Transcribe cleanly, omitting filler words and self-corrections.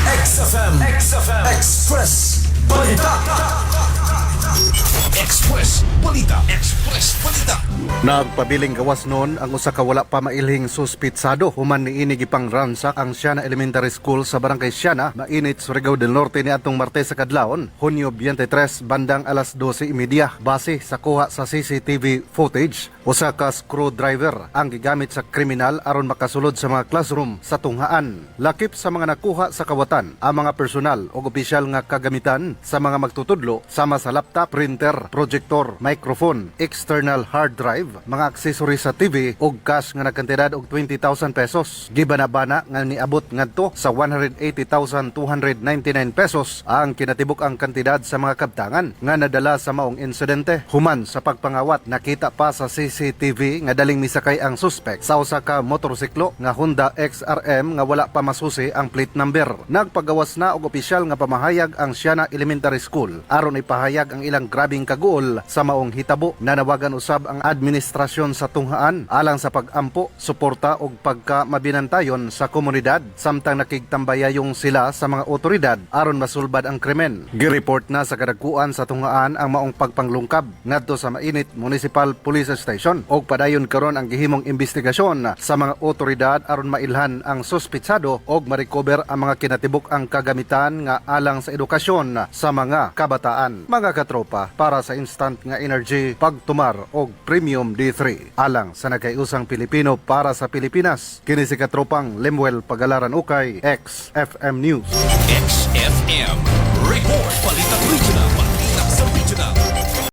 XFM Express Balita. Express Balita. Nagpabiling gawas noon ang usa ka wala pa mailhing suspitsado human niini gipang ransak ang Siana Elementary School sa Barangay Siana, Mainit, Surigao del Norte niadtong Martes sa kadlawon, Hunyo 23 bandang alas 12:30 base sa kuha sa CCTV footage. Usa ka screwdriver ang gigamit sa kriminal aron makasulod sa mga classroom sa tunghaan. Lakip sa mga nakuha sa kawatan ang mga personal o opisyal nga kagamitan sa mga magtutudlo sama sa laptop, printer, projector, microphone, external hard drive, mga accessories sa TV ug cash nga nagkantidad og 20,000 pesos. Gibanabana nga niabot ngadto sa 180,299 pesos ang kinatibuk ang kantidad sa mga kabtangan nga nadala sa maong insidente. Human sa pagpangawat, nakita pa sa CCTV nga daling misakay ang suspect sa usa ka motorsiklo nga Honda XRM nga wala pa masusi ang plate number. Nagpagawas na og opisyal nga pamahayag ang Siana Elementary School aron ipahayag ang ilang grabing kaguol sa maong hitabo. Nanawagan usab ang administrasyon sa tunghaan alang sa pag-ampo, suporta ug pagkamabinantayon sa komunidad samtang nakigtambayayong sila sa mga otoridad aron masulbad ang krimen. Gireport na sa kadagkuan sa tunghaan ang maong pagpanglungkab ngadto sa Mainit Municipal Police Station ug padayon karon ang gihimong investigasyon sa mga otoridad aron mailhan ang suspitsado ug ma-recover ang mga kinatibuk ang kagamitan nga alang sa edukasyon sa mga kabataan. Mga katropa, para sa instant nga energy, pagtumar og Premium D3 alang sa nagkaiusang Pilipino para sa Pilipinas. Kini si katropang Lemuel Pagalaran Ukay, XFM News. XFM Report Balita Regional.